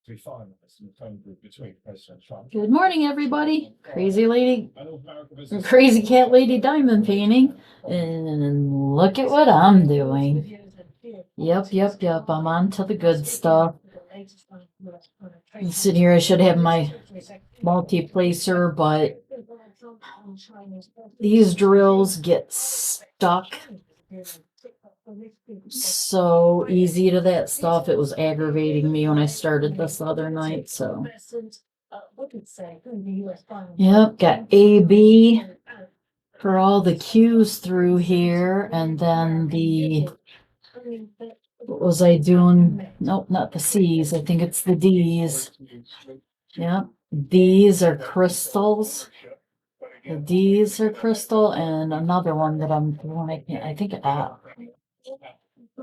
Good morning, everybody. Crazy cat lady diamond painting. And look at what I'm doing. Yep. I'm on to the good stuff. I'm sitting here, I should have my multi-placer, but these drills get stuck so easy to that stuff. It was aggravating me when I started this other night, so. Yep, got AB for all the Q's through here, and then the, what was I doing? Nope, not the C's. I think it's the D's. Yep, these are crystals. The D's are crystal, and another one that I'm doing, I think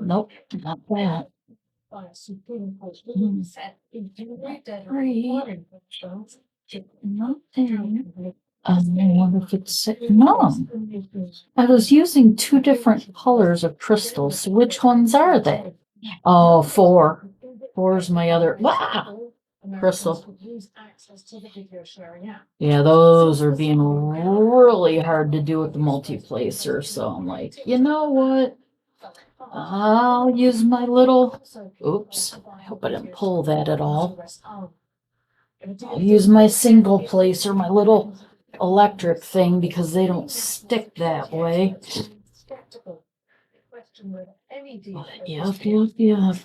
nope, not that. Nothing. I wonder if it's no. I was using two different colors of crystals. So which ones are they? Oh, four. Four's my other crystal. Yeah, those are being really hard to do with the multi-placer. So I'm like, you know what? I'll use my little, oops, I hope I didn't pull that at all. I'll use my single placer, my little electric thing, because they don't stick that way. Yep.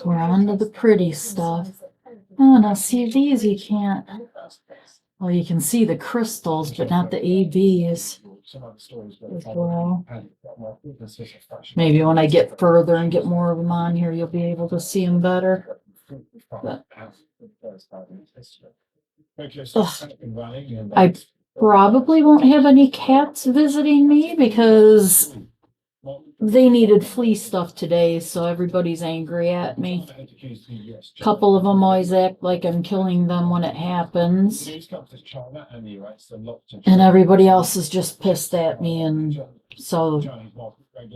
We're on to the pretty stuff. Oh, now see these you can't. Well, you can see the crystals, but not the ABs. Well, maybe when I get further and get more of them on here, you'll be able to see them better. But, I probably won't have any cats visiting me because they needed flea stuff today, so everybody's angry at me. A couple of them always act like I'm killing them when it happens. And everybody else is just pissed at me, and so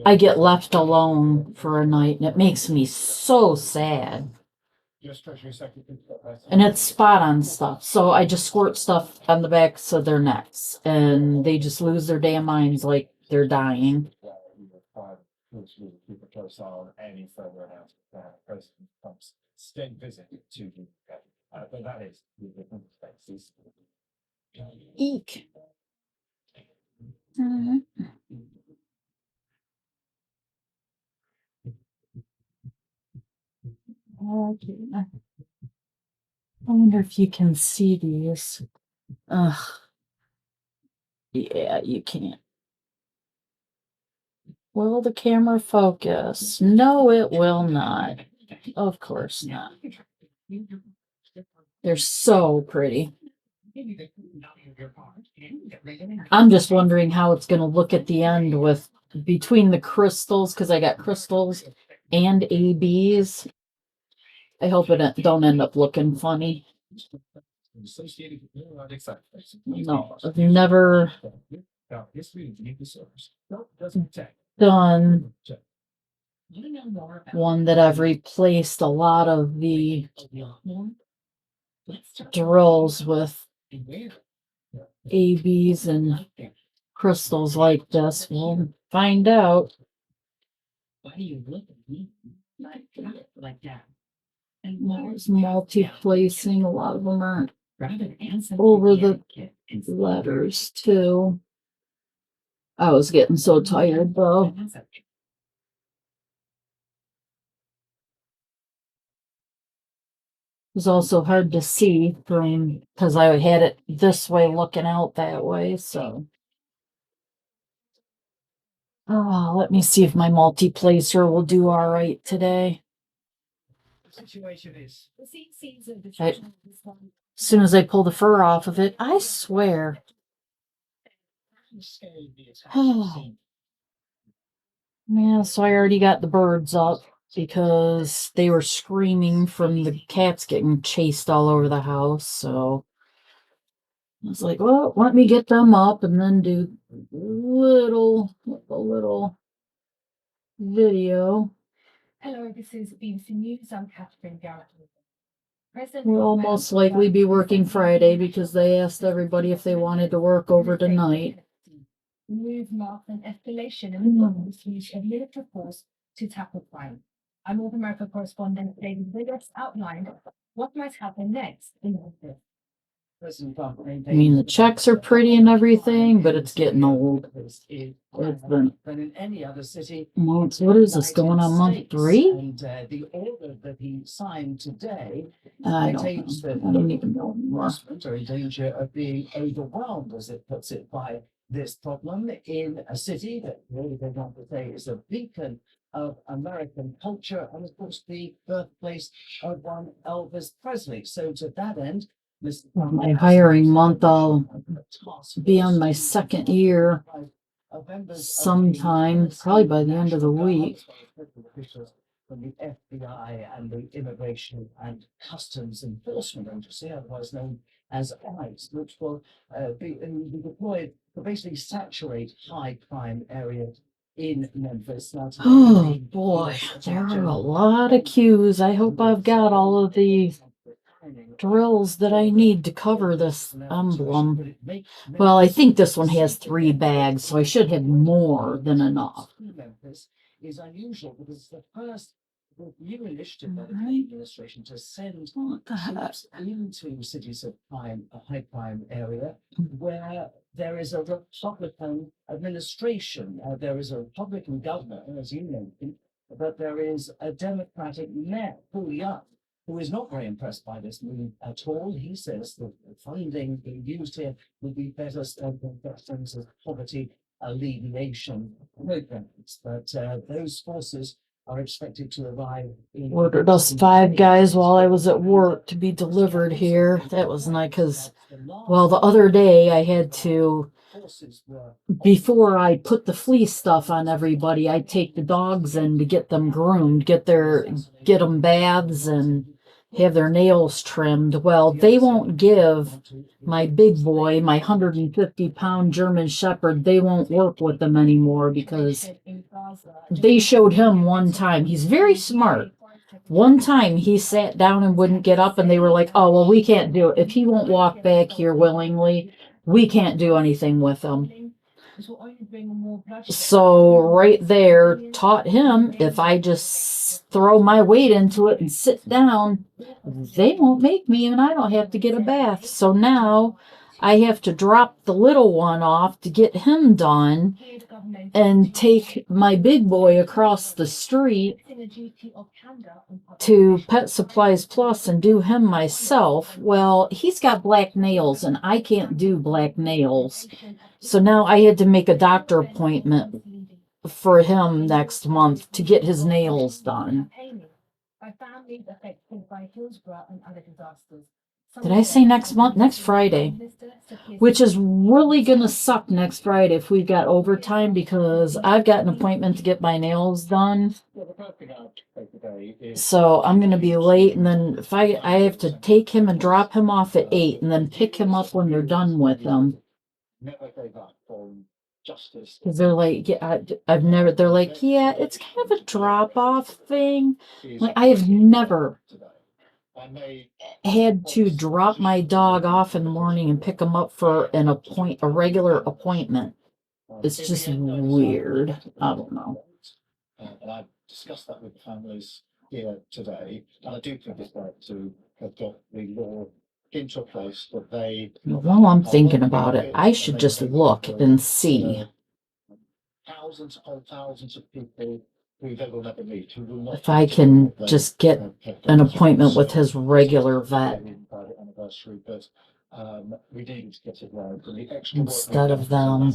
I get left alone for a night, and it makes me so sad. And it's spot on stuff. So I just squirt stuff on the backs of their necks, and they just lose their damn minds like they're dying. Eek. Okay. I wonder if you can see these. Ugh. Yeah, you can't. Will the camera focus? No, it will not. Of course not. They're so pretty. I'm just wondering how it's going to look at the end with between the crystals, because I got crystals and ABs. I hope it don't end up looking funny. No, I've never done one that I've replaced a lot of the drills with ABs and crystals like this. We'll find out. There's multi-placing. A lot of them are over the letters too. I was getting so tired though. It was also hard to see from because I had it this way looking out that way. So let me see if my multi-placer will do all right today. As soon as I pull the fur off of it, I swear. Yeah, so I already got the birds up because they were screaming from the cats getting chased all over the house. So I was like, well, let me get them up and then do a little video. Hello, this is BBC News. I'm Catherine Garrett. We'll most likely be working Friday because they asked everybody if they wanted to work over tonight. Move marked an escalation in the government's use of military force to tackle crime. Our North America correspondent David Willis outlined what might happen next in the I mean, the checks are pretty and everything, but it's getting old. It's been, what is this, going on month 3? And the order that he signed today, I don't even know anymore. Are in danger of being overwhelmed, as it puts it, by this problem in a city that really they want to say is a beacon of American culture and, of course, the birthplace of one Elvis Presley. So to that end, my hiring month, I'll be on my 2nd year sometime, probably by the end of the week. From the FBI and the Immigration and Customs Enforcement Agency, otherwise known as ICE, which will be deployed to basically saturate high crime areas in Memphis. Oh boy, there are a lot of queues. I hope I've got all of the drills that I need to cover this emblem. Well, I think this one has 3 bags, so I should have more than enough. Memphis is unusual because it's the first new initiative by the administration to send troops into cities of crime, a high crime area, where there is a Republican administration. There is a Republican governor, as you mentioned, but there is a Democratic mayor, who is not very impressed by this move at all. He says that the funding being used here will be better spent on things of poverty alleviation programs. But those forces are expected to arrive in. Ordered us 5 guys while I was at work to be delivered here. That was nice because, well, the other day I had to, before I put the fleece stuff on everybody, I take the dogs in to get them groomed, get them baths and have their nails trimmed. Well, they won't give my big boy, my 150-pound German Shepherd, they won't work with them anymore because they showed him one time. He's very smart. One time he sat down and wouldn't get up and they were like, oh, well, we can't do it. If he won't walk back here willingly, we can't do anything with him. So right there taught him if I just throw my weight into it and sit down, they won't make me and I don't have to get a bath. So now I have to drop the little one off to get him done and take my big boy across the street to Pet Supplies Plus and do him myself. Well, he's got black nails and I can't do black nails. So now I had to make a doctor appointment for him next month to get his nails done. Did I say next month? Next Friday. Which is really going to suck next Friday if we've got overtime because I've got an appointment to get my nails done. So I'm going to be late, and then if I have to take him and drop him off at 8 and then pick him up when they're done with him. Because they're like, yeah, they're like, yeah, it's kind of a drop-off thing. Like, I have never had to drop my dog off in the morning and pick him up for a regular appointment. It's just weird. I don't know. And I've discussed that with the families here today, and I do think it's right to have got the law into a place that they. While I'm thinking about it, I should just look and see. Thousands upon thousands of people we've ever never meet who will not. If I can just get an appointment with his regular vet. We need to get it right. Instead of them.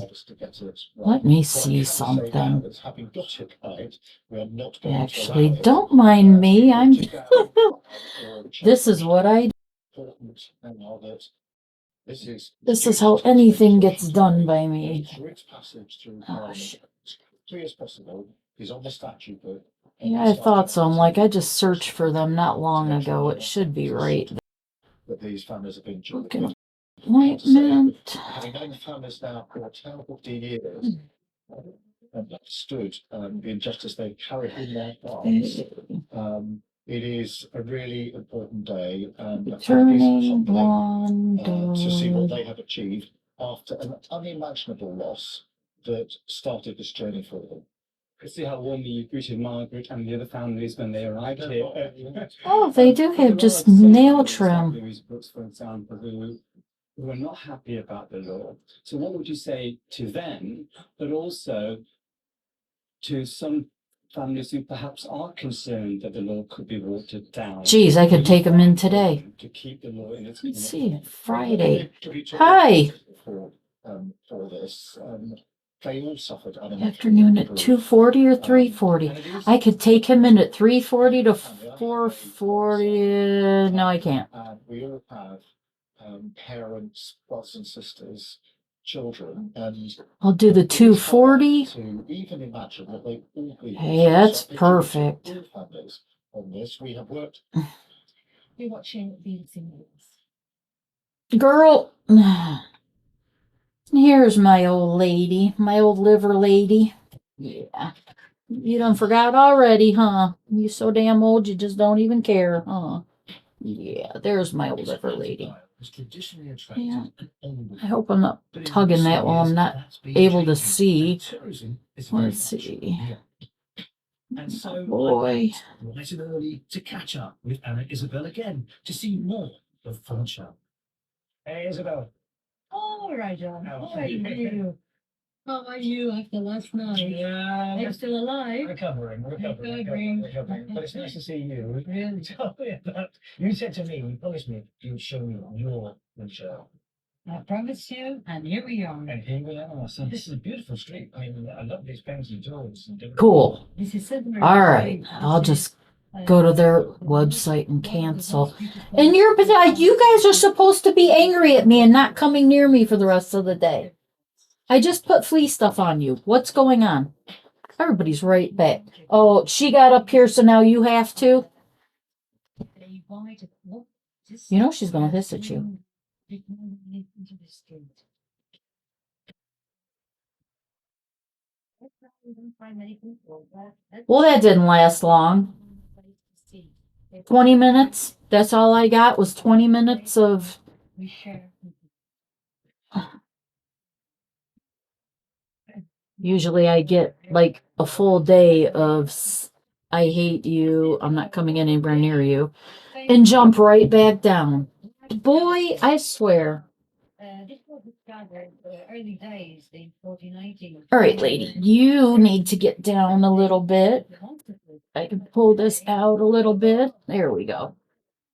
Let me see something. Actually, don't mind me. This is what I do. This is how anything gets done by me. Oh, shit. Yeah, I thought so. I'm like, I just searched for them not long ago. It should be right there. That these families have been appointment. Having known the families now for 10 or 15 years and understood the injustice they carried in their hearts, It is a really important day, and it is Turning humbling one to see what door. they have achieved after an unimaginable loss that started this journey for them. Could see how warmly you greeted Margaret and the other families when they arrived here. Oh, they do But there have are just some nail families, like trim. Louise Brooks, for example, who are not happy about the law. So what would you say to them, but also to some families who perhaps are concerned that the law could be watered down? Geez, I could Will you take them in fight for today. them to keep the law in its Let's current see, form? Friday. Have you talked Hi. for this? They all suffered unimaginable Afternoon at grief. 2:40 or 3:40. And it is I could take him in at 3:40 to 4:40. No, I can't. And we all have parents, brothers and sisters, children, and I'll do the it is 2:40. hard to even imagine what they all be. Hey, that's So, perfect. all families on this, we have worked. You're watching BBC News. Girl, here's my old lady, my old liver lady. Yeah. You done forgot already, huh? You so damn old you just don't even care, huh? Yeah, there's my old liver lady. Yeah. I hope I'm not tugging that while I'm not able to see. Let's see. And so Boy. right and early to catch up with Anna Isabel again to see more of Funchal. Hey Isabel. Oh, Roger. How How are you? How are you after last night? Yeah, Are you still alive? recovering. Recovering. But it's nice to see you. Really? Tell me about. You said to me, you promised me you'd show me your Funchal. I promised you, and here we are. And here we are. So this is a beautiful street. I mean, I love these painted doors. Cool. This is Sudbury All right. Street. I'll This just is, go to their website and cancel. And you guys are supposed to be angry at me and not coming near me for the rest of the day. I just put flea stuff on you. What's going on? Everybody's right back. Oh, she got up here, so now you have to? You know she's gonna hiss at you. Well, that didn't last long. 20 minutes. That's all I got was 20 minutes of... Usually I get like a full day of I hate you, I'm not coming anywhere near you, and jump right back down. Boy, I swear. This was discovered early days in 1490. All right, lady, you need to get down a little bit. I can pull this out a little bit. There we go.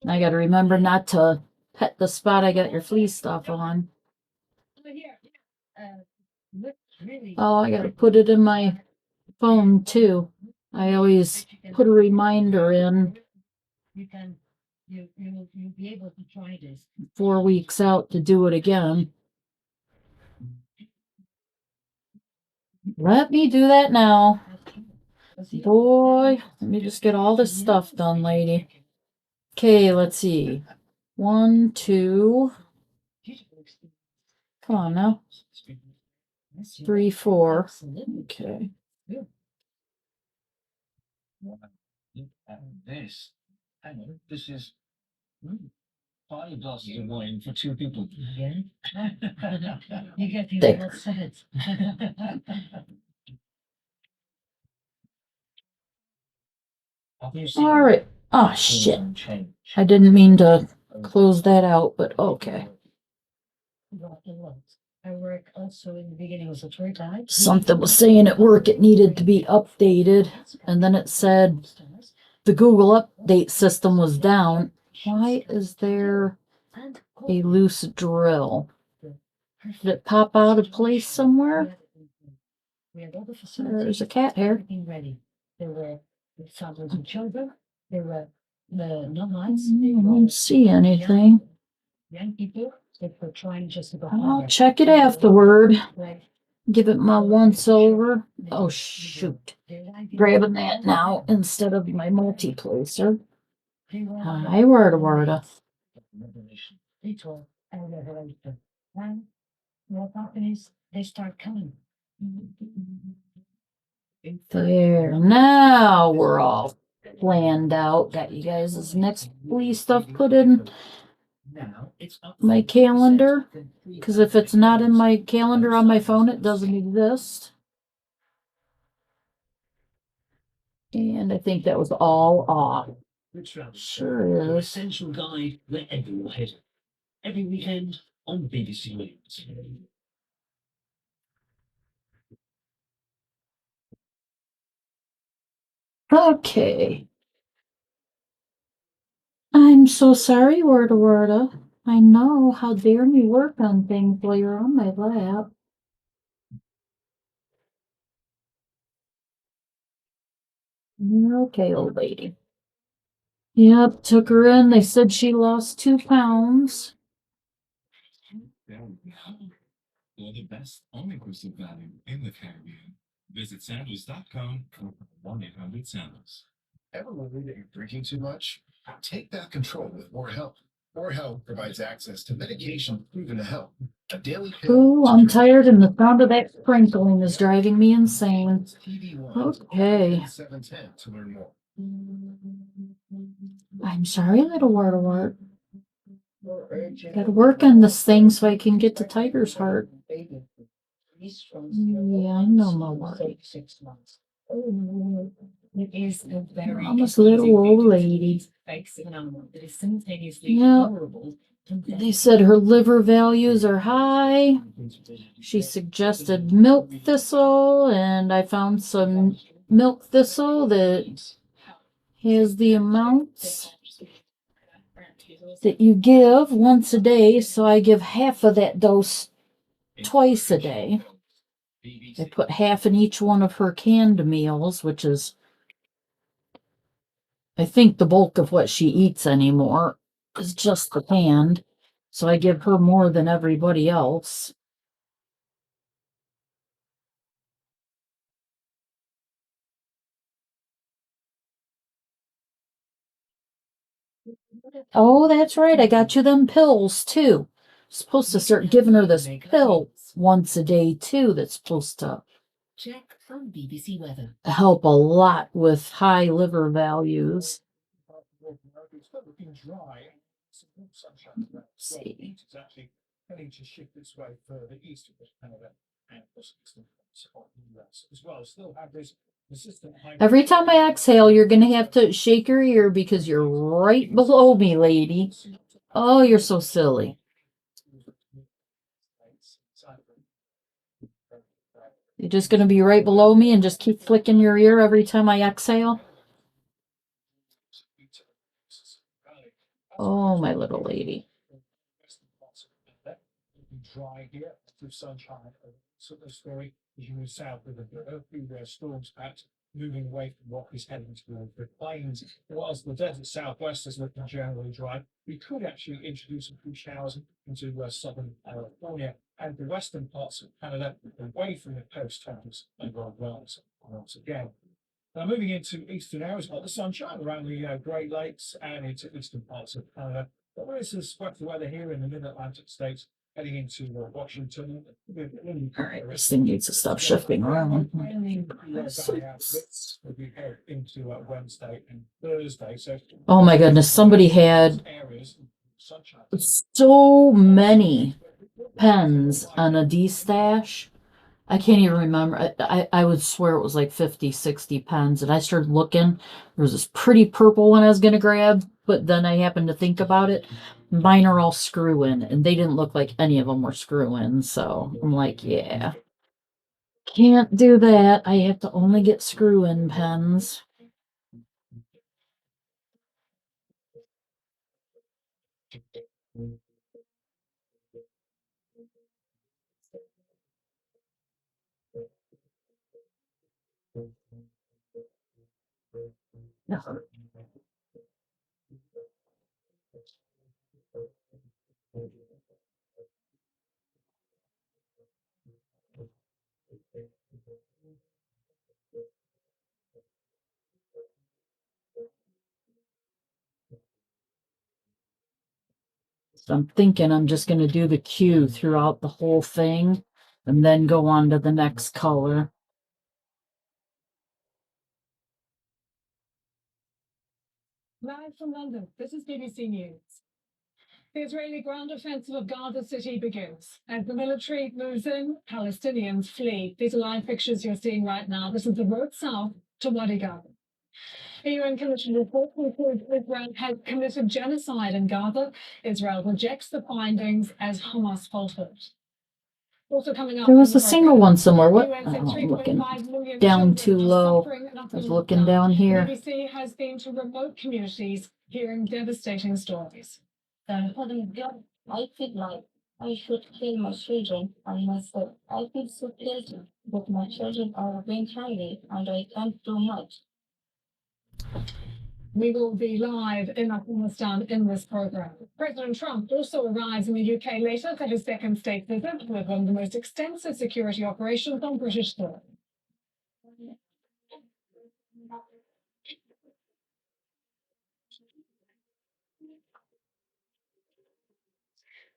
I got to remember not to pet the spot I got your flea stuff on. Oh, I got to put it in my phone too. I always put a reminder in You'll be able to try this. 4 weeks out to do it again. Let me do that now. Boy, let me just get all this stuff done, lady. Okay, let's see. 1, 2. Come on now. 3, 4. Okay. Look at this. Hang on, this is 5 glasses of wine for 2 people. Yeah. You get the There. whole set. Have you seen All right. Oh, the shit. season change? I didn't mean to close that out, but okay. I work also in the beginning of the tour guide. Something was saying at work it needed to be updated, and then it said the Google update system was down. Why is there a loose drill? Did it pop out of place somewhere? There's a cat here. Everything ready. There were families and children. There were the nomads. I don't see anything. Young people that were trying just to go. I'll check it afterward. Give it my once over. Oh, shoot. Grabbing that now instead of my multi-placer. Hi, Warda. They told and revelation. And what happens? They start coming. There. Now we're all planned out. Got you guys' next week stuff put in Now it's up my 40% calendar. from Because if it's not in my pre-pandemic. calendar on my phone, it doesn't exist. And I think that was all off. The Travel Show, Sure your is. essential guide wherever you're headed. Every weekend on BBC News. Okay. I'm so sorry, Worda. I know. How dare me work on things while you're on my lap. Okay, old lady. Yep, took her in. They said she lost 2 pounds. For the best all-inclusive value in the Caribbean, visit sandals.com or 1-800-SANDALS. Ever worried that you're drinking too much? Take back control with More Help. More Help provides access to medication proven to help. A daily pill. Ooh, I'm tired and the sound of that sprinkling is driving me insane. Okay. 710 to learn more. I'm sorry, little Worda. Gotta work on this thing so I can get to Tiger's heart. Yeah, I know my worry. It is a very I'm a little old lady. face of an animal that is simultaneously Yeah. vulnerable and They said her liver values are high. She suggested milk thistle, and I found some milk thistle that has the amounts that you give once a day. So I give half of that dose twice a day. I put half in each one of her canned meals, which is, I think, the bulk of what she eats anymore is just the canned. So I give her more than everybody else. Oh, that's right. I got you them pills too. Supposed to start giving her this pill once a day too. That's supposed to Check from BBC Weather. help a lot with high liver values. See. It's actually heading to shift its way further east of Canada and possibly on the US as well. Still have this persistent high. Every time I exhale, you're going to have to shake your ear because you're right below me, lady. Oh, you're so silly. You're just going to be right below me and just keep flicking your ear every time I exhale? Oh, my little lady. Dry here through sunshine. So the story as you move south with a few storms patch moving away from what is heading towards the plains. Whilst the desert southwest is looking generally dry, we could actually introduce a few showers into southern California and the western parts of Canada away from the coast towns and once again. Now moving into eastern areas, the sunshine around the Great Lakes and into eastern parts of Canada. But there is some swept weather here in the mid-Atlantic states heading into Washington. All right, this thing needs to stop shifting around. Into Wednesday and Thursday. So Oh my goodness, somebody had so many pens on a D-stash. I can't even remember. I would swear it was like 50, 60 pens. And I started looking. There was this pretty purple one I was going to grab. But then I happened to think about it. Mine are all screw-in. And they didn't look like any of them were screw-in. So I'm like, yeah. Can't do that. I have to only get screw-in pens. So I'm thinking I'm just going to do the Q throughout the whole thing and then go on to the next color. Live from London, this is BBC News. The Israeli ground offensive of Gaza City begins. As the military moves in, Palestinians flee. These are live pictures you're seeing right now. This is the road south to Wadi Gaza. The UN Commission report concludes Israel has committed genocide in Gaza. Israel rejects the findings as Hamas faltered. Also coming up, There was in a the single program, one somewhere. What? UN Oh, says I'm looking 3.5 million down children too are low. suffering in I was Afghanistan. looking down here. BBC has been to remote communities hearing devastating stories. I feel like I should kill my children and myself. I feel so guilty, but my children are being hungry and I can't do much. We will be live in Afghanistan in this program. President Trump also arrives in the UK later for his second state visit with one of the most extensive security operations on British soil.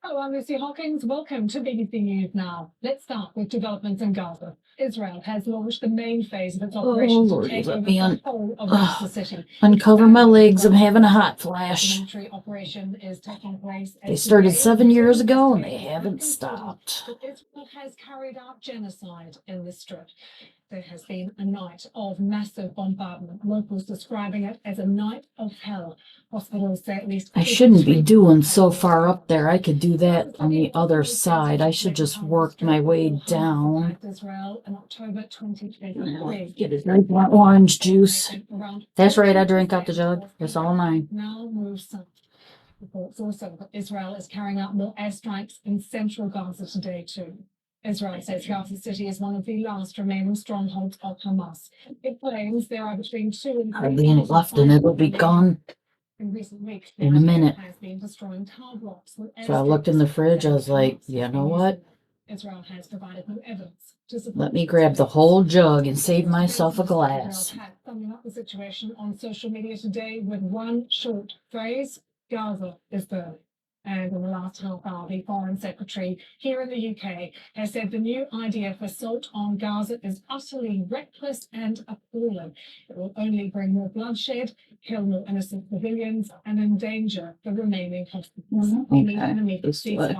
Hello, I'm Lucy Hawkins. Welcome to BBC News Now. Let's start with developments in Gaza. Israel has launched the main phase of its operation to Lordy, take let over me the whole of Gaza City. uncover my legs. I'm having a hot flash. The military operation is taking place. They started 7 years ago and they haven't stopped. But Israel has carried out genocide in the strip. There has been a night of massive bombardment. Locals describing it as a night of hell. Hospitals say at least. I shouldn't be doing so far up there. I could do that on the other side. I should just work my way down. Israel in October 2023. Get a drink of orange juice. That's right, I drink out the jug. It's all mine. Now moves south. Reports also that Israel is carrying out more airstrikes in central Gaza today too. Israel says Gaza City is one of the last remaining strongholds of Hamas. It claims there are between 2 and 3 Hardly any left and it'll be gone in recent weeks. in a minute. Has been destroying tower blocks with So I looked in the fridge. I was like, airstrikes. you know what? Israel has provided no evidence to support. Let me grab the whole jug and save myself a glass. Israel had summing up the situation on social media today with one short phrase: Gaza is burning. And in the last half hour, the Foreign Secretary here in the UK has said the new IDF assault on Gaza is utterly reckless and appalling. It will only bring more bloodshed, kill more innocent civilians, and endanger the remaining hostages. Okay, this way.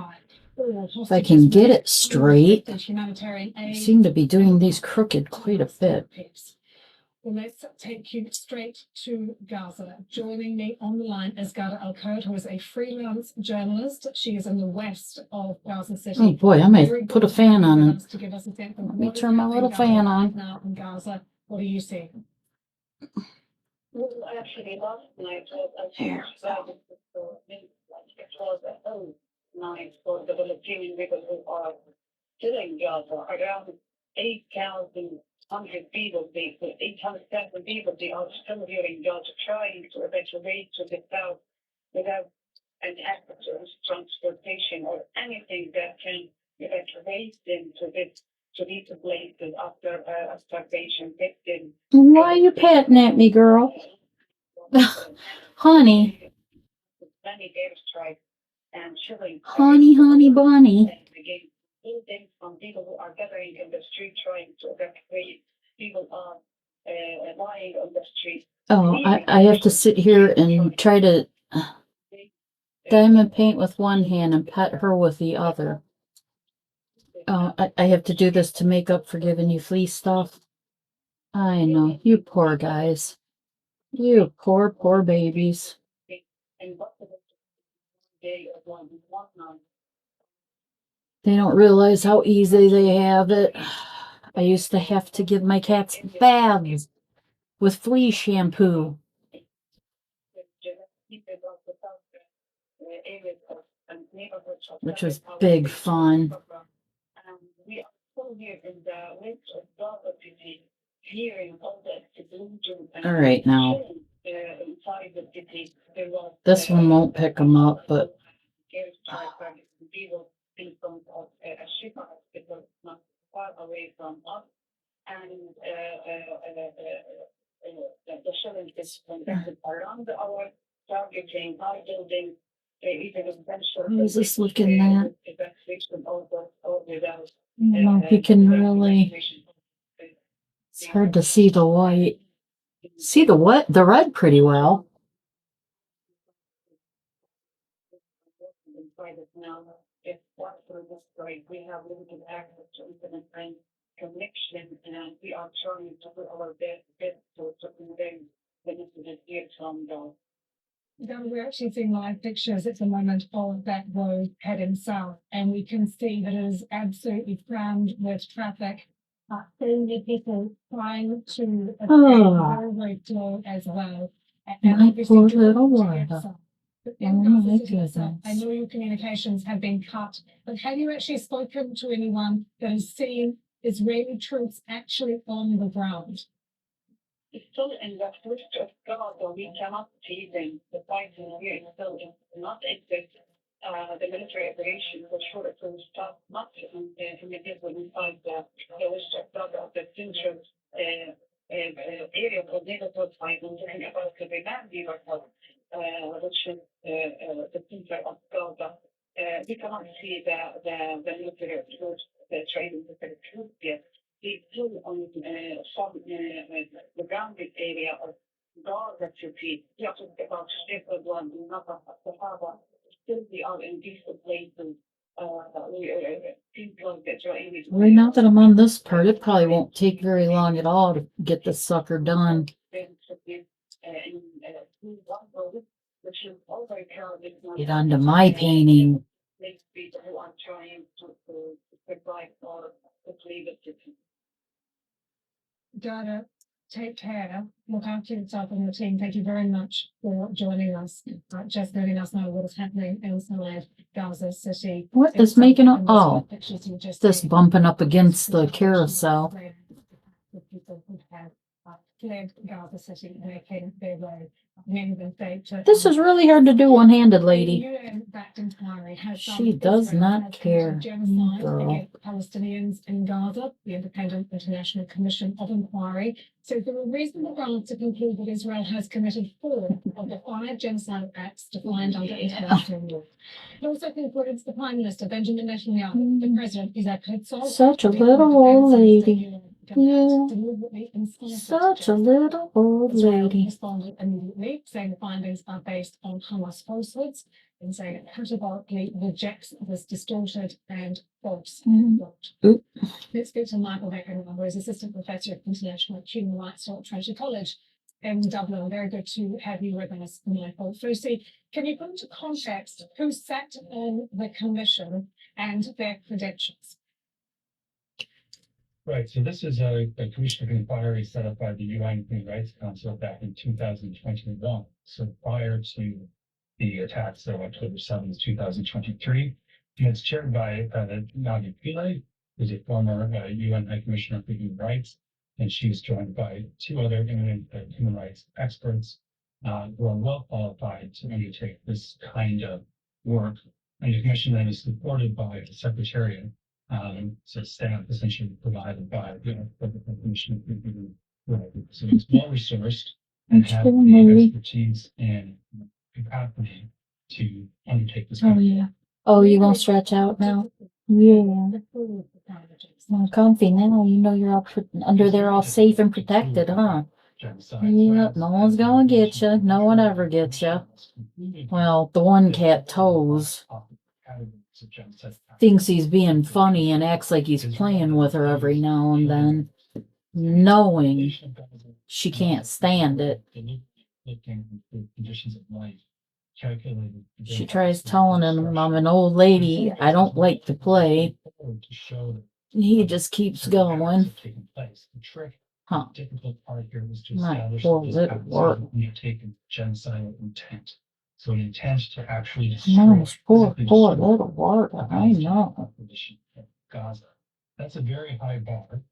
If I can get it straight, I seem to be doing these crooked quite a bit. Well, let's take you straight to Gaza. Joining me on the line is Ghada Al-Kurd, who is a freelance journalist. She is in the west of Gaza City. Oh boy, I might put a fan on it. To give us a sense of Let me what is turn my happening little Gaza fan right on. now in Gaza. What do you see? Well, actually, last night was Here. it was a whole night for the Palestinian people who are still in Gaza. Around 8,100 people, 800,000 people, they are still here in Gaza trying to evacuate to the south without any access to transportation or anything that can evacuate them to these places after starvation hit them. Why are you patting at me, girl? Honey. Many airstrikes and chilling. Honey bunny. Again, buildings from people who are gathering in the street trying to evacuate. People are lying on the street. Oh, I have to sit here and try to diamond paint with one hand and pet her with the other. Oh, I have to do this to make up for giving you flea stuff. I know, you poor guys. You poor babies. They don't realize how easy they have it. I used to have to give my cats baths with flea shampoo. Which was big fun. We are still here in the midst of Gaza City, hearing all the explosions. All right, now. Inside the city, there was This one won't pick them up, but people in front of a ship hospital not far away from us, and the shelling is conducted around our targeting our building. How is this looking at? No, he can really. It's hard to see the white. See the what? The red pretty well. decided now, if once we're destroyed, we have limited access to internet and connection, and we are trying to do our best to convey the messages here from the. We're actually seeing live pictures at the moment of that road heading south, and we can see that it is absolutely crammed with traffic. So many people trying to Oh. very slow as well. My obviously poor to little get Wanda. some. But Oh in my Gaza City itself, I goodness. know your communications have been cut, but have you actually spoken to anyone that has seen Israeli troops actually on the ground? It's still in the first of Gaza, we cannot see them. The fighting here is still not exist. The military operation for sure it will start not in the desert inside the west of Gaza, the central area for neighborhood fighting and about the Iran neighborhood, which is the center of Gaza. We cannot see the military troops, the Israeli military troops yet. They still on some the grounded area of Gaza City. We are talking about Shepherd One, not the Sahaba. Still, they are in decent places. Seems like the Israelis. Right now that I'm on this part, it probably won't take very long at all to get this sucker done. Get onto my painting. Who are trying to survive or to leave it. Donna, take care. Look after yourself and your team. Thank you very much for joining us. Just letting us know what is happening inside Gaza City. What is making a Pictures you just this seen. bumping up against the carousel? The people who have fled Gaza City and vacated their road. Many of them say to This is really hard to do one-handed, lady. Backed inquiry has She does not care. Genocide Girl. against Palestinians in Gaza. The Independent International Commission of Inquiry says there are reasonable grounds to conclude that Israel has committed 4 of the 5 genocide acts defined under international law. It also concludes the Prime Minister Benjamin Netanyahu, the President Isaac Herzog, Such a the little Defense old Minister, lady. Yeah. deliberately incited Such a genocide. little old Israel lady. responded immediately, saying the findings are based on Hamas falsehoods and saying it categorically rejects this distorted and false report. Oop. Let's go to Michael Becker, who is Assistant Professor of International Human Rights at Trinity College in Dublin. Very good to have you with us, Michael. Firstly, can you put into context who sat on the commission and their credentials? Right, so this is a commission of inquiry set up by the UN Human Rights Council back in 2021. So prior to the attacks of October 7th, 2023. And it's chaired by Nadia Pillay, who's a former UN High Commissioner for Human Rights. And she's joined by 2 other eminent human rights experts who are well qualified to undertake this kind of work. And the commission then is supported by the Secretariat. So staff essentially provided by the Commission for Human Rights. So it's well resourced and have the expertise and capacity to undertake this. Oh yeah. Oh, you gonna stretch out now? Yeah. I'm comfy now. You know you're all under there, all safe and protected, huh? Yeah. No one's gonna get you. No one ever gets you. Well, the one cat Toes thinks he's being funny and acts like he's playing with her every now and then, knowing she can't stand it. She tries telling him I'm an old lady, I don't like to play. He just keeps going. Huh. My poor little wart. Genocidal intent. So an intent to actually Nice, poor little wart. I know. Gaza. That's a very high bar.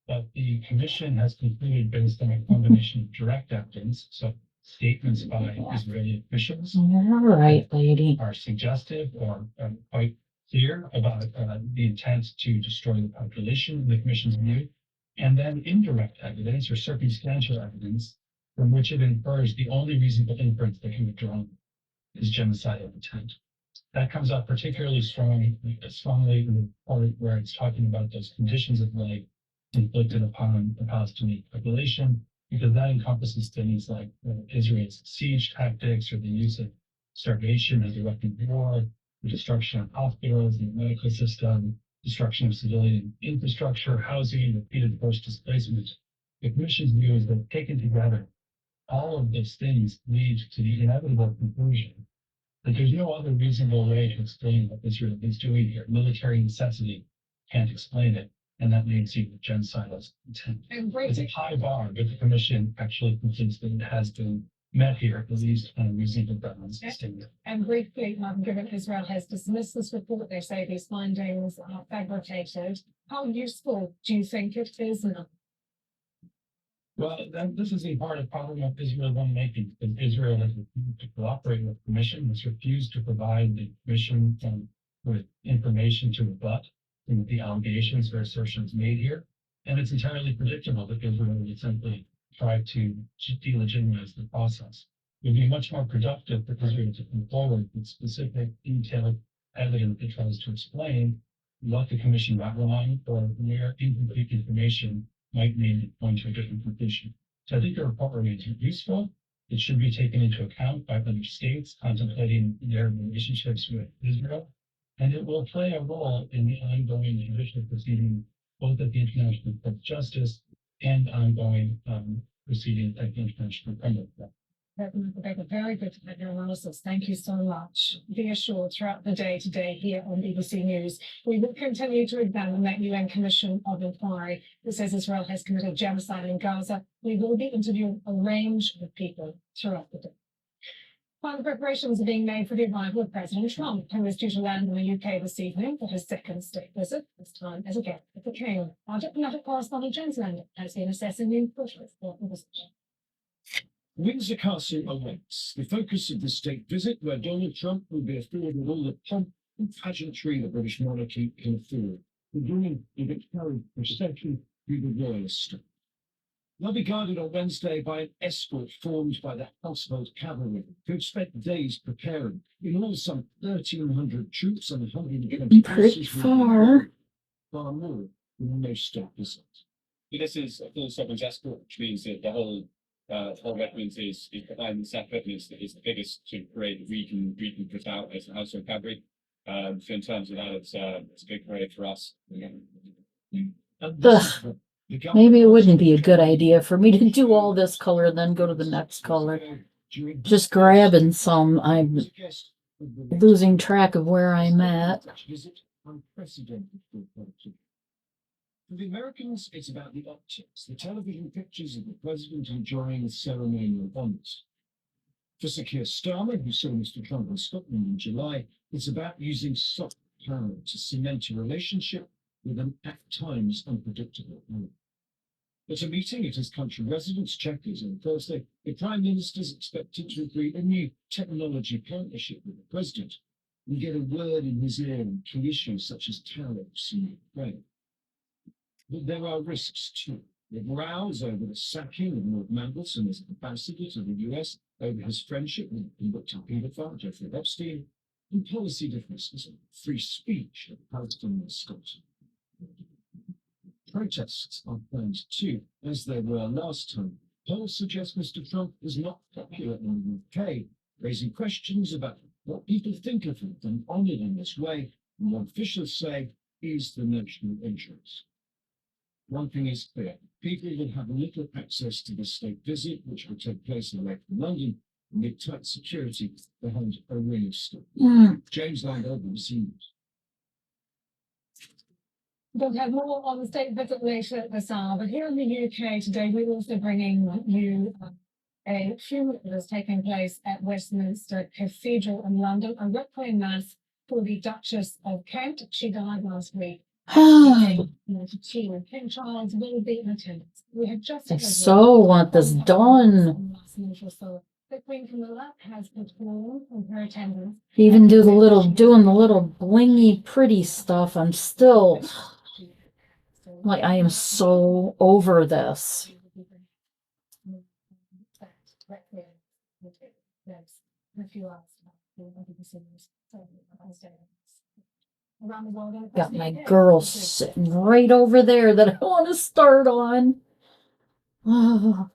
But the commission has concluded based on a combination of direct evidence, so statements by Israeli officials. All right, lady. Are suggestive or quite clear about the intent to destroy the population in the commission's view, and then indirect evidence or circumstantial evidence from which it infers the only reasonable inference that can be drawn is genocidal intent. That comes up particularly strongly in the part where it's talking about those conditions of life inflicted upon the Palestinian population, because that encompasses things like Israel's siege tactics or the use of starvation as a weapon of war, the destruction of hospitals and the medical system, destruction of civilian infrastructure, housing, repeated forced displacement. The Commission's view is that taken together, all of those things lead to the inevitable conclusion that there's no other reasonable way to explain what Israel is doing here. Military necessity can't explain it, and that means even genocidal intent. And It's a high bar, but the Commission actually concludes that it has been met here, at least on reasonable grounds. And briefly, given Israel has dismissed this report, they say these findings are fabricated. How useful do you think it is now? Well, this is a part of problem of Israel's own making, because Israel has refused to cooperate with the Commission, has refused to provide the Commission with information to rebut the allegations or assertions made here. And it's entirely predictable that Israel will simply try to delegitimize the process. It would be much more productive for Israel to come forward with specific, detailed evidence that tries to explain what the Commission got wrong or where incomplete information might lead it point to a different conclusion. So I think the report remains useful. It should be taken into account by other states contemplating their relationships with Israel. And it will play a role in the ongoing judicial proceeding, both at the International Court of Justice and ongoing proceedings at the International Criminal Court. Rebecca, very good analysis. Thank you so much. Be assured throughout the day today here on BBC News, we will continue to examine that UN Commission of Inquiry that says Israel has committed genocide in Gaza. We will be interviewing a range of people throughout the day. Final preparations are being made for the arrival of President Trump, who is due to land in the UK this evening for his second state visit, this time as a guest of the King. Our diplomatic correspondent James Landon has been assessing the importance of the visit. Windsor Castle awaits the focus of the state visit, where Donald Trump will be afforded all the pomp and pageantry the British monarchy can afford, beginning with a carriage procession through the royal stone. They'll be guarded on Wednesday by an escort formed by the household cavalry, who've spent days preparing. In all, some 1,300 troops and 120 Pretty horses will be far. deployed, far more than most state visits. This is a full sovereign escort, which means that the whole regiment is behind the separate, and is the biggest to parade we can put out as a household cavalry. So in terms of that, it's a big parade for us. Ugh. Maybe it wouldn't be a good idea for me to do all this color and then go to the next color. Just grabbing some. I'm losing track of where I'm at. For the Americans, it's about the optics, the television pictures of the president enjoying the ceremonial honors. For Sir Keir Starmer, who saw Mr. Trump in Scotland in July, it's about using soft power to cement a relationship with an at times unpredictable enemy. At a meeting at his country residence, Chequers, on Thursday, the Prime Minister is expected to agree a new technology partnership with the President and get a word in his ear on key issues such as tariffs and Ukraine. But there are risks too. The rows over the sacking of Lord Mandelson as ambassador to the US over his friendship with the convicted paedophile Jeffrey Epstein, and policy differences on free speech at Palestinian Scotland. Protests are planned too, as there were last time. Polls suggest Mr. Trump is not popular in the UK, raising questions about what people think of him and honoured in this way, and what officials say is the national interest. One thing is clear, people will have little access to the state visit, which will take place in late London, amid tight security behind a ring of stone. James Landon, BBC News. We'll have more on the state visit later this hour, but here in the UK today, we're also bringing you a funeral that is taking place at Westminster Cathedral in London, a requiem mass for the Duchess of Kent. She died last week. King Charles will be in attendance. We have just I so want this done. The Queen Camilla has withdrawn from her attendance. Even doing the little blingy pretty stuff. I'm still like, I am so over this. Got my girl sitting right over there that I want to start on. Oh.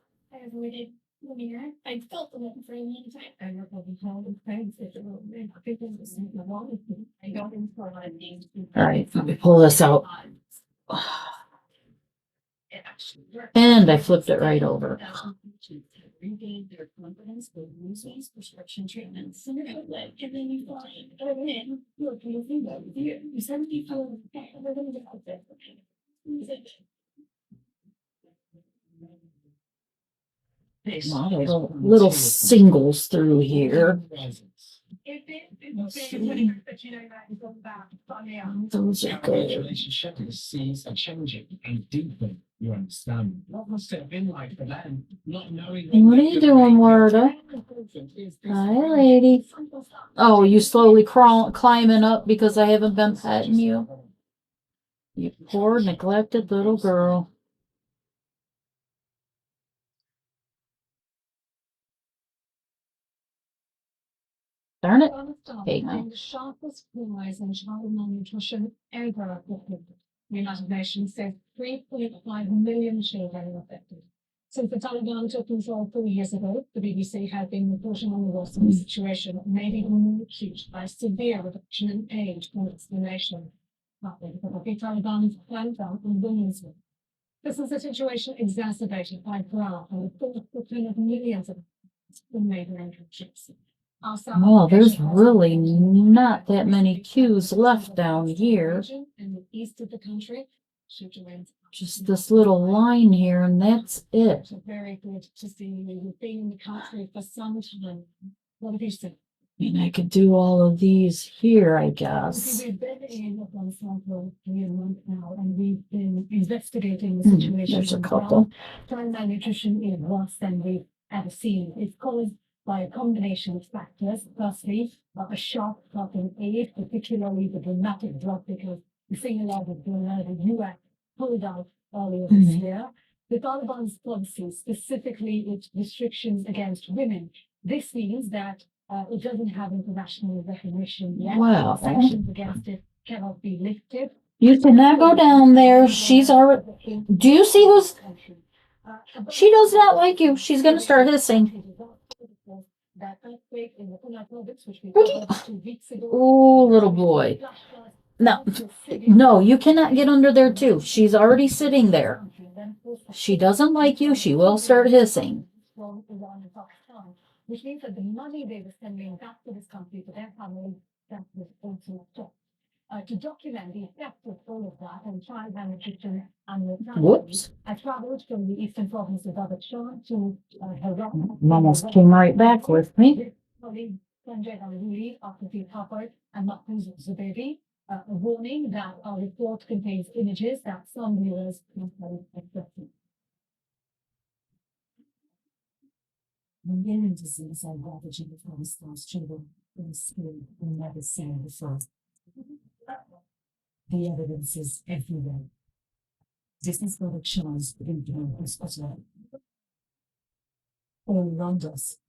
Yeah, I felt the one for a long time. I never really held the friends that were because it was the wrong with me. I got in for a lot of things. All right, let me pull this out. It actually worked. And I flipped it right over. Regain their confidence with using prescription treatments. And then you find, oh man, look, you think that you suddenly feel better than the outfit. A lot of little singles through here. Those are good. Relationship sees a changing and deepen your understanding. What must it have been like for them, not knowing? What are you doing, Marta? Hi, lady. Oh, you slowly climbing up because I haven't been petting you? You poor neglected little girl. Darn it. Hey, now. The sharpest rise in child malnutrition ever affected. The United Nations says 3.5 million children are affected. Since the Taliban took control 4 years ago, the BBC has been reporting on the worsening situation, made even more acute by severe reduction in aid from its nation. The Taliban's clampdown on women's work. This is a situation exacerbated by drought and the forthcoming of millions of in neighboring countries. Well, there's really not that many queues left down here. In the east of the country, Just this little line here, and that's it. very good to see you. You've been in the country for some time. What have you seen? And I could do all of these here, I guess. We've been in Afghanistan for a month now, and we've been investigating the situation. There's a couple. Child malnutrition is worse than we've ever seen. It's caused by a combination of factors. Firstly, a shock in aid, particularly the dramatic drop because the single out of the US pulled out earlier this year. The Taliban's policy, specifically its restrictions against women, this means that it doesn't have international recognition yet. Wow. Sanctions against it cannot be lifted. You cannot go down there. She's already. Do you see who's? She does not like you. She's going to start hissing. That earthquake in the Punjab province, which we What covered 2 weeks ago. Oh, little boy. No, you cannot get under there too. She's already sitting there. She doesn't like you. She will start hissing. Which means that the money they were sending back to this country to their families, that was also stopped. To document the effect of all of that and child malnutrition and mortality, Whoops. I traveled from the eastern province of Rajasthan to Haran. Almost came right back with me. Colleague Sanjay Alhuri, after the covered and Mahfouz Zubairi, a warning that our report contains images that some viewers may find expecting. Million disease are ravaging Afghanistan's children in school and never seen before. The evidence is everywhere. This has got a chance to influence hospital. All around us,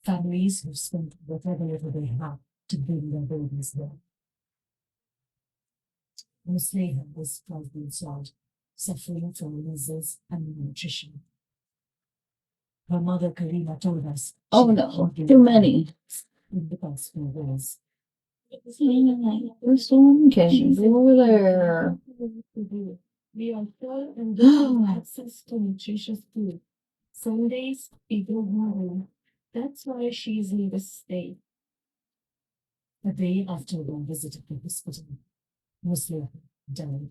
families who've spent whatever little they have to bring their babies there. Musliha was 12 years old, suffering from measles and malnutrition. Her mother Karima told us. Oh no, too many. In the past few days. This one can go over there. We are full and given access to nutritious food. Some days people worry. That's why she's in the state. A day after we visited the hospital, Muslim died.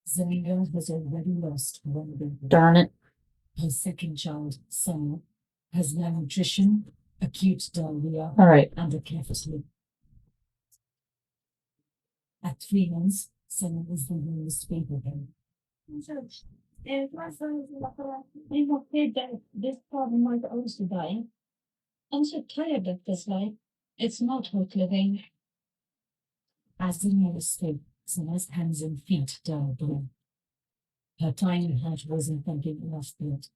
Zainab has already lost one baby. Darn it. Her second child, Sana, has malnutrition, acute diarrhea, All right. and a cavity. At 3 months, Sana is the youngest baby girl. I'm afraid that this problem might also die. I'm so tired of this life. It's not worth living. As the nearest state, Sana's hands and feet turned blue. Her tiny heart wasn't pumping enough blood.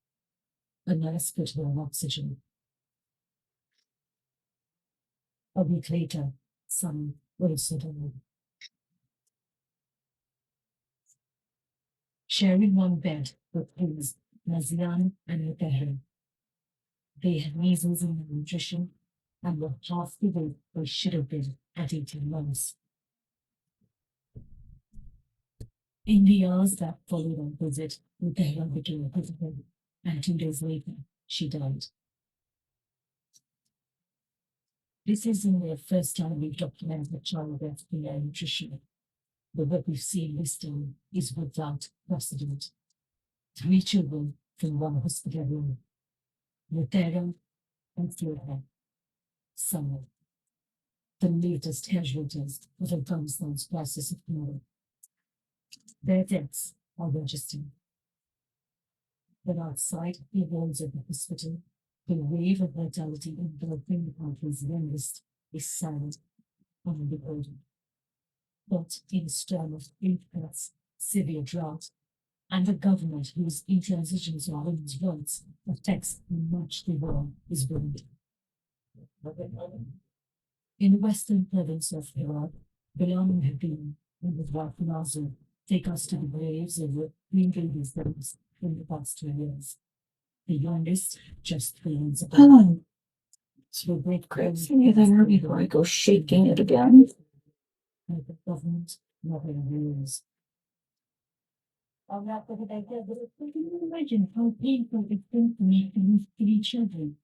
A nurse put her on oxygen. A week later, Sana also died. sharing one bed with twins, Nazian and Mutahar. They had measles and malnutrition and were half the weight they should have been at 18 months. In the years that followed our visit, Mutahar became critical, and 2 days later, she died. This isn't the first time we've documented child death from malnutrition. The work we've seen this time is without precedent. 3 children from one hospital room. Mutahar and Theodore. Summer. The latest casualties of Afghanistan's crisis of power. Their deaths are registered. But outside the walls of the hospital, the wave of mortality engulfing the country's youngest is silent and unrecorded. But in a storm of food cuts, severe drought, and a government whose intransigence on women's rights affects how much the war is burned. In the western province of Iraq, Bilam Habib and his wife Nazir take us to the graves of the 3 babies' deaths in the past 2 years. The youngest, just 3 months ago. So great Grab me there before I go shaking it again. and the government nothing rules. Can you imagine how painful it's been for me to lose 3 children?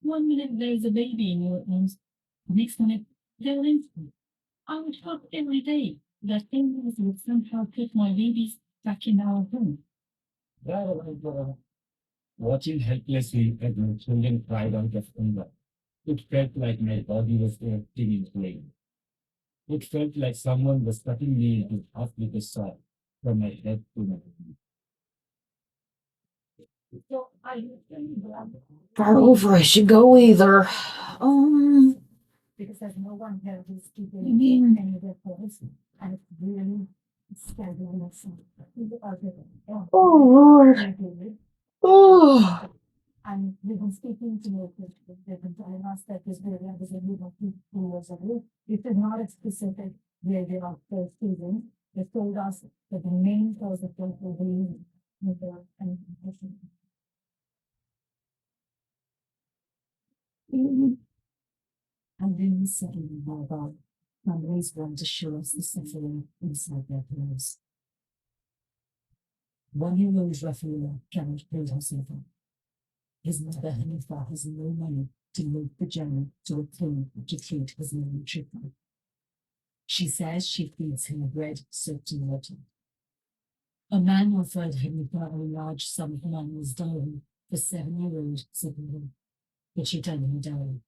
1 minute there's a baby in your arms, next minute they're empty. I would hope every day that angels would somehow put my babies back in our home. Watching helplessly as my children cried out of hunger, it felt like my body was erupting in flame. It felt like someone was cutting me into half with a saw from my head to my feet. So are you Far over I should go either. because there's no one here who's keeping I mean- any of their calls, and it's really staggering us. Oh Lord. Oh. And we've been speaking to local, they've been telling us that this area was a little 2 years ago. If it's not a specific where they are first season, they told us that the main cause of death will be nuclear and concussion. And then suddenly, my God, families want to show us the suffering inside their lives. 1-year-old Rafaela cannot hold herself up. His mother Hanifa has no money to make the journey to a clinic to treat his malnutrition. She says she feeds him bread soaked in water. A man offered Hanifa a large sum of money as dowry for 7-year-old Sabina, but she turned him down.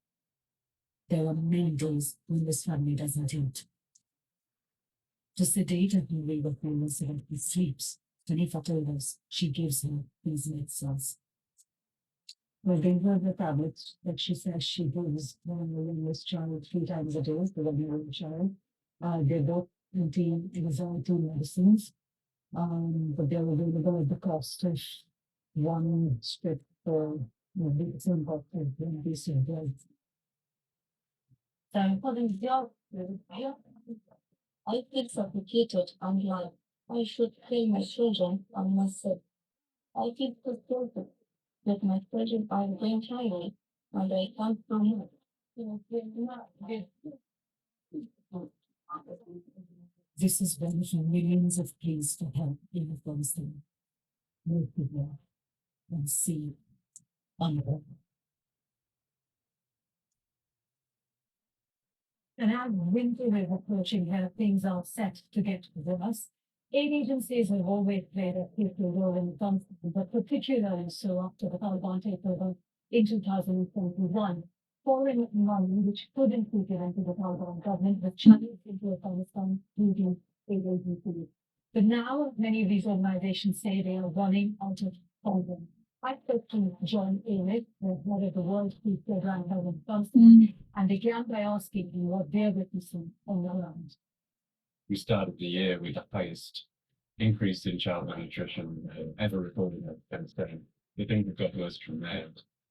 There are many days when this family doesn't eat. To sedate a hungry Rafaela so that he sleeps, Hanifa told us she gives him these medicines. We gave her the tablets that she says she gives when the youngest child 3 times a day for the young child. They're both anti-anxiety medicines, but they're available at the cost of 1 strip for the same cost of 1 piece of bread. So, for the job, I feel suffocated and like I should kill my children and myself. I feel frustrated that my children are going hungry and I can't do more. This is one of the millions of pleas for help in Afghanistan. No people and see hunger. And as winter is approaching, where things are set to get worse, aid agencies have always played a crucial role in conflict, but particularly so after the Taliban takeover in 2021. Foreign money, which couldn't be given to the Taliban government, was channeled into Afghanistan using aid agencies. But now many of these organizations say they are running out of funding. I spoke to John Amick, the head of the World Food Program held in Afghanistan, and began by asking him what they're witnessing on the ground. We started the year with the highest increase in child malnutrition ever recorded in Afghanistan. The thing that got worse from there,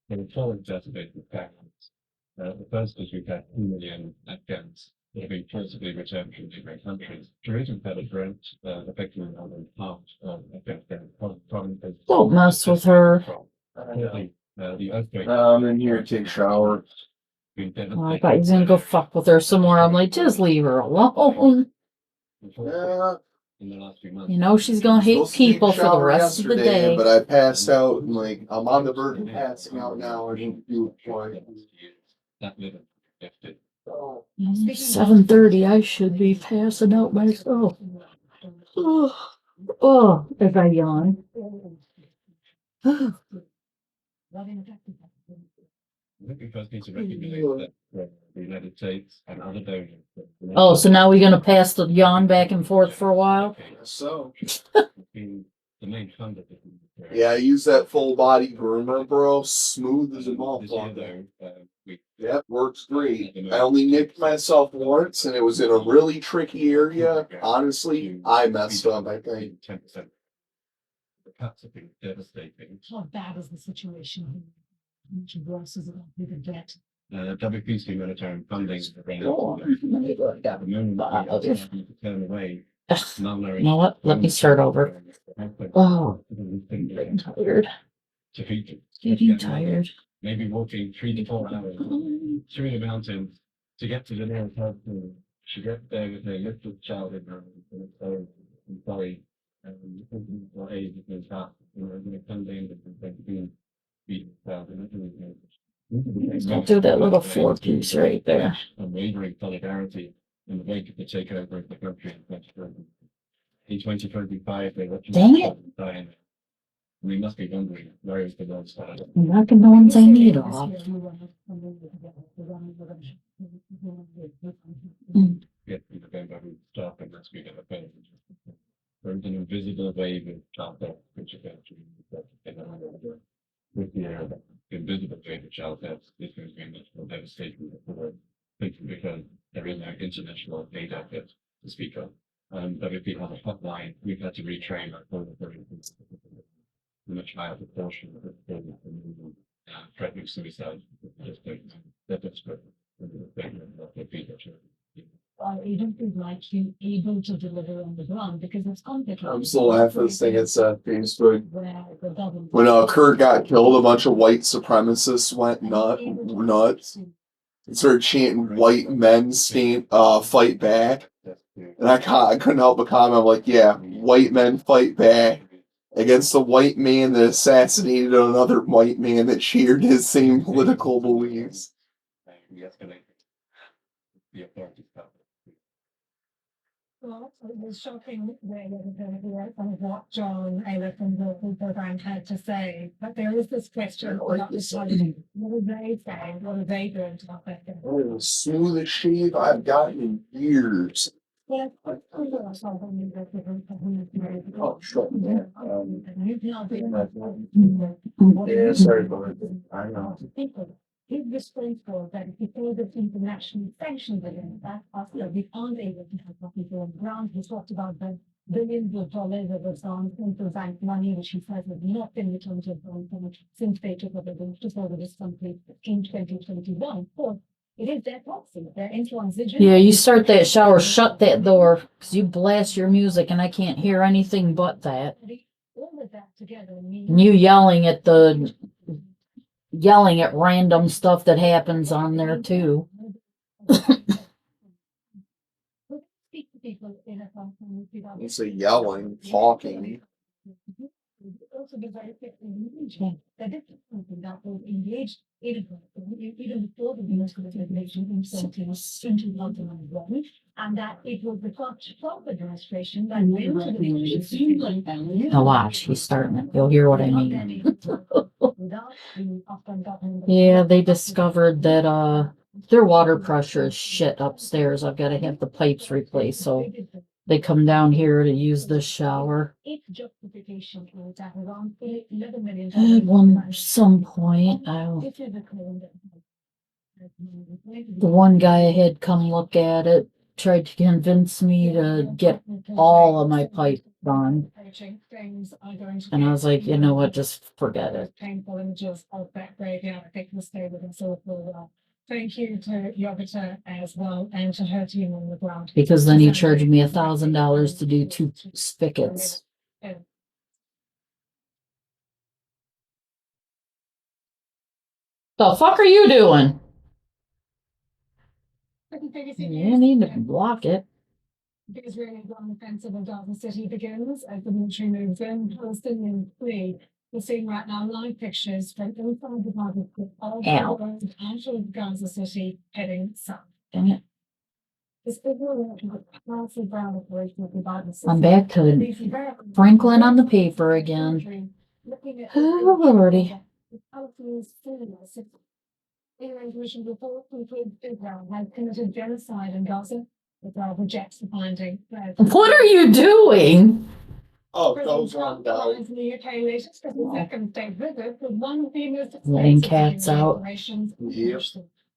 there were 4 exacerbated factors. The first was we had 2 million Afghans that have been forcibly returned from different countries. Tourism had a drought affecting more than half of Afghanistan provinces. Don't mess with her. The earthquake. I'm in here to take a shower. Oh, I thought he was gonna go fuck with her some more. I'm like, just leave her alone. Yeah. In the last few months. You know she's gonna hate Supposed to take a people for the shower rest of the yesterday, day. But I passed out and like I'm on the verge of passing out now. I didn't do it quite. That little gifted. 7:30. I should be passing out myself. Oh, if I yawn. I think we first need to recognize that the United States and other donors. Oh, so now we're gonna pass the yawn back and forth for a while? So The main fund of it. yeah, I use that full body groomer, bro. Smooth as a This year, motherfucker. though, we Yep, works great. I only nicked myself once, and it was in a really tricky area. Honestly, I messed up. I think. 10%. The cuts have been devastating. How bad is the situation? How much worse is it likely to get? WP's humanitarian funding Oh, at the moment we are starting to turn away You know what? Let me start over. Oh, I'm tired. To people. Getting tired. Maybe walking 3 to 4 hours through the mountains to get to the nearest hospital, to get there with a little child in her arms. And so, I'm sorry, what age has been passed, the funding that has been beaten child. I'll do that little 4-piece right there. Unwavering solidarity in the wake of the takeover of the country in 2025. They Dang it. We must be wondering where is the Lord started. I'm knocking the ones I need off. Get in November, we stop and let's get a phone. There's an invisible wave of child death which affects with the invisible wave of child death. This is going to be devastating for because there is no international aid effort to speak of. WP has a hotline. We've had to retrain our much higher proportion of threatening suicide. They're desperate. Are agencies like you able to deliver on the ground because it's complicated? I'm still laughing at this thing. It's Facebook. Where the government. When Kurt got killed, a bunch of white supremacists went nuts. And started chanting "white men fight back," and I couldn't help but comment. I'm like, yeah, white men fight back against the white man that assassinated another white man that shared his same political beliefs. Well, it was shocking where some of what John Ayler from the program had to say, but there is this question about the study. What are they saying? What are they doing to affect it? It was the smoothest shave I've gotten in years. Yeah, Oh, sure. Yeah, yeah, sorry about it. I know. His response was that because of international sanctions against that, after we aren't able to help people on the ground. He talked about the billions of dollars that was gone into bank money, which he says has not been returned to the since they took over this country in 2021. So it is their policy. They're in transition. Yeah, you start that shower, shut that door, because you blast your music and I can't hear anything but that. All of that together means And you yelling at random stuff that happens on there too. Speak to people in a function without You say yelling, talking. also be very effective in engagement. That is something that will engage even before the municipal regulation in 2011, and that it was the Trump administration that went to the negotiation. Now watch, he's starting it. You'll hear what I mean. Yeah, they discovered that their water pressure is shit upstairs. I've got to have the pipes replaced, so they come down here to use this shower. Its justification is that around $11 million. At some point, the one guy I had come look at it tried to convince me to get all of my pipe done. And I was like, you know what, just forget it. Painful images of that graveyard. I think we'll stay with them so for a while. Thank you to Yogita as well and to her team on the ground. Because then he charged me $1,000 to do 2 spigots. The fuck are you doing? You need to block it. Because really the offensive of Gaza City begins as the military moves in, Palestinian flee. We're seeing right now live pictures from inside the Gaza with all the roads out of Gaza City heading south. Dang it. This is a massive ground operation of the Gaza City. I'm back to Franklin on the paper again. Oh, Lordy. Before Israel has committed genocide in Gaza. Israel rejects the finding. What are you doing? Oh, President those on Trump down. arrives in the UK later for the second state visit with one of the most Letting expensive cats out. operations. Yep.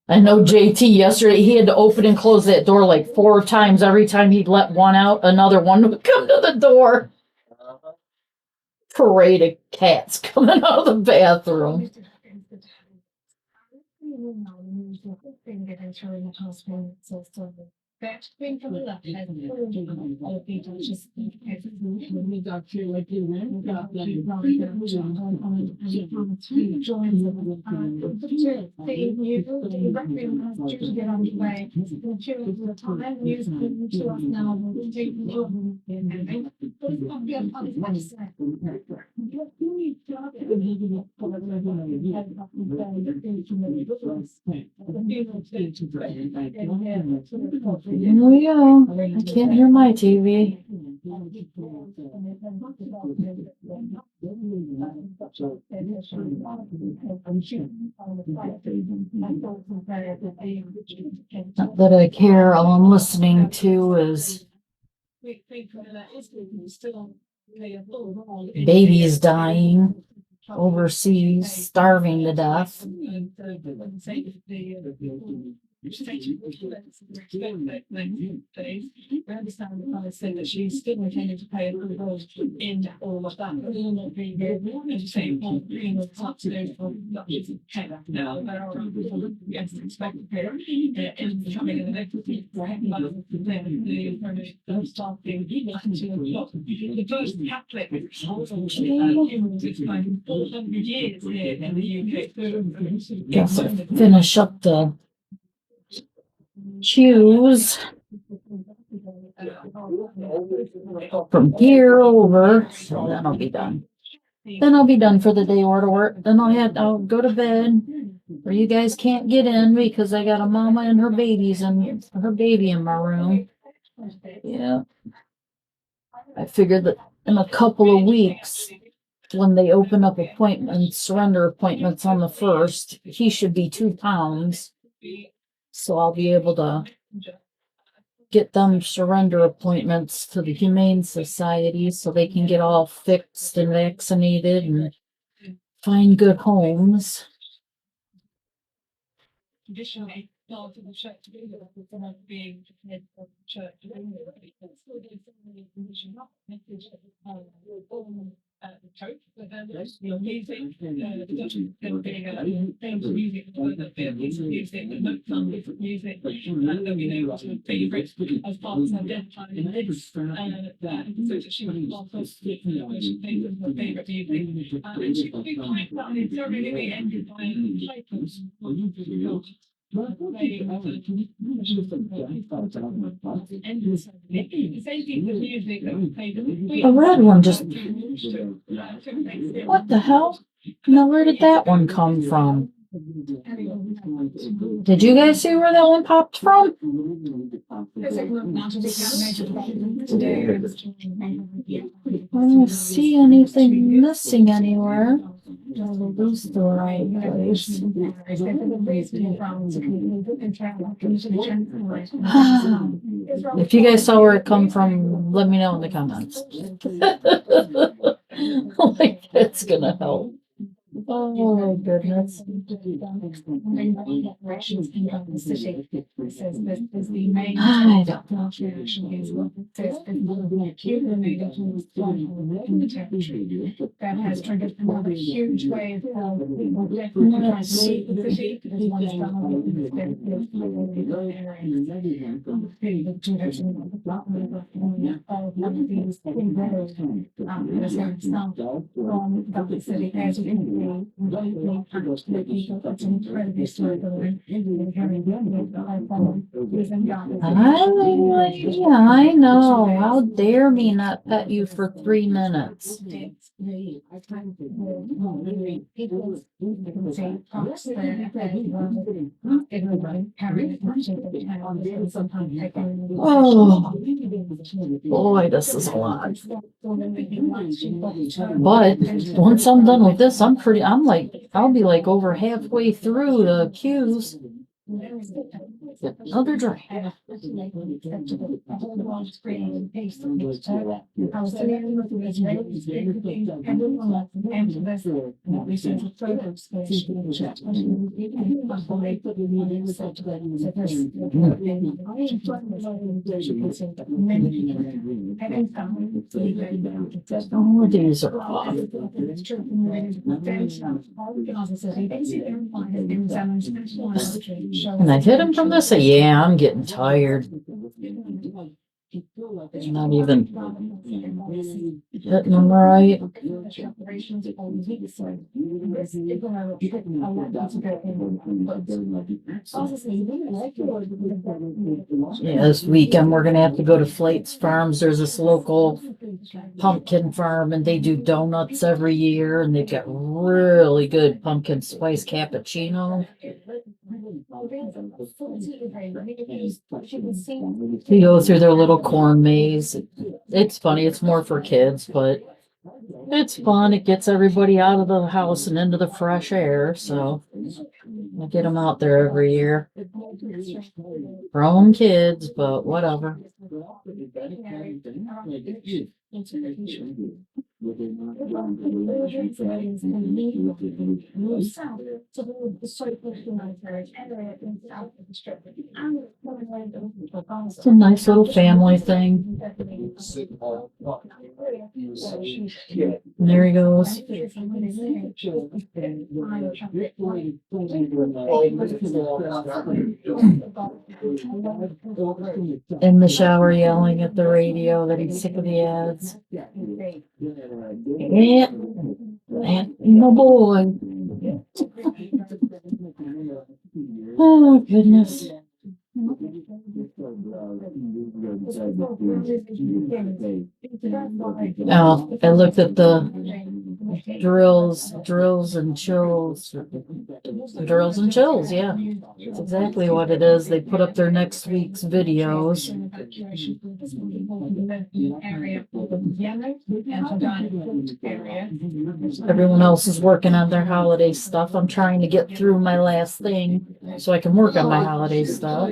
I know JT yesterday, he had to open and close that door like 4 times. Every time he'd let one out, another one would come to the door. Parade of cats coming out of the bathroom. That thing from the left has all the just Oh yeah, I can't hear my TV. Not that I care, all I'm listening to is babies dying overseas, starving to death. I understand the price said that she's still intending to pay in all of that, but will not be as you say, for being a taxpayer for not using now. There are people yes expect to pay in coming in the next week. The starting the first Catholic it's like 400 years here in the UK. Guess I'll finish up the cues from here over, so then I'll be done. Then I'll be done for the day or to work. Then I'll go to bed, or you guys can't get in because I got a mama and her babies and her baby in my room. Yeah, I figured that in a couple of weeks, when they open up appointments, surrender appointments on the 1st, he should be 2 pounds. So I'll be able to get them surrender appointments to the Humane Society so they can get all fixed and vaccinated and find good homes. Traditionally, part of the church being head of the church, the coach, but then there's the music, there being a thing to music, the piece of music, the notes on different music, and then we know what's her favourite as part of identifying this, so that she was part of she thinks of her favourite music, and she could be quite that necessarily ended by a title. A red one just. What the hell? Now, where did that one come from? Did you guys see where that one popped from? I don't see anything missing anywhere. This is the right place. If you guys saw where it come from, let me know in the comments. Like, that's gonna help. Oh, goodness. Operations in the city. It says this is the main. I don't know. That has triggered another huge wave of people definitely trying to leave the city. Because one is from the city as you can see. It's an incredibly story. I know. How dare me not pet you for 3 minutes? Oh, boy, this is a lot. But once I'm done with this, I'll be like over halfway through the cues. Another drink. Oh, these are off. Can I hit him from this? Yeah, I'm getting tired. Not even hitting him right. Yeah, this weekend we're gonna have to go to Flate's Farms. There's this local pumpkin farm and they do donuts every year and they've got really good pumpkin spice cappuccino. You go through their little corn maze. It's funny, it's more for kids, but it's fun. It gets everybody out of the house and into the fresh air, so I get them out there every year. Grown kids, but whatever. It's a nice little family thing. And there he goes. In the shower yelling at the radio that he's sick of the ads. Yeah, my boy. Oh, goodness. Oh, I looked at the drills and chills. Drills and chills, yeah. That's exactly what it is. They put up their next week's videos. Everyone else is working on their holiday stuff. I'm trying to get through my last thing so I can work on my holiday stuff.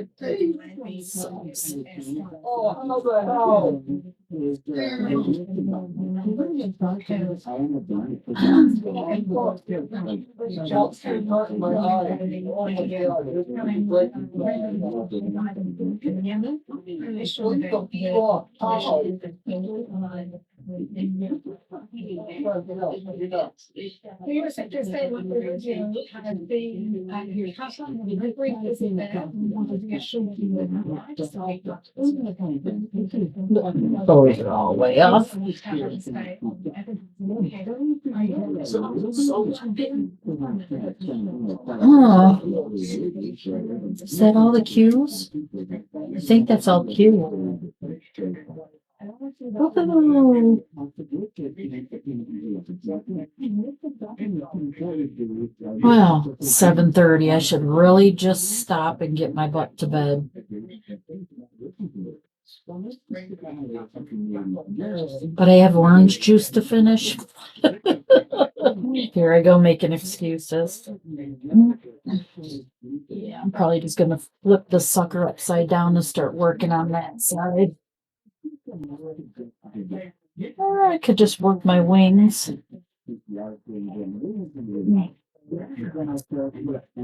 Those are all way off. Oh, is that all the cues? I think that's all cue. Well, 7:30. I should really just stop and get my butt to bed. But I have orange juice to finish. Here I go making excuses. Yeah, I'm probably just gonna flip the sucker upside down and start working on that side. Or I could just work my wings.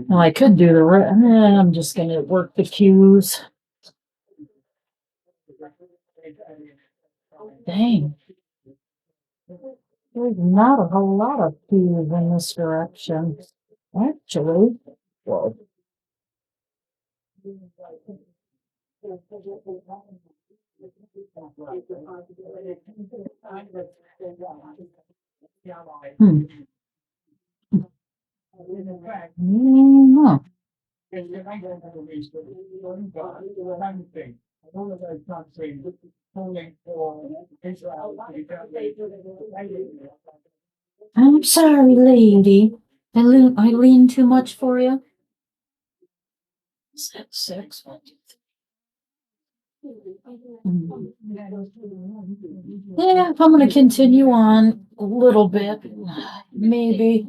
Well, I could do I'm just gonna work the cues. Dang. There's not a whole lot of cues in this direction. Actually. Whoa. Hmm. No. I'm sorry, lady. I lean too much for you. Is that 6? 1, 2, 3. Yeah, I'm gonna continue on a little bit. Maybe.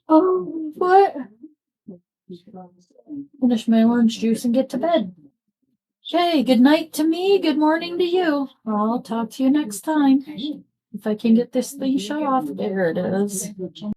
Oh, what? Finish my orange juice and get to bed. Okay, good night to me. Good morning to you. I'll talk to you next time. If I can get this thing shut off. There it is.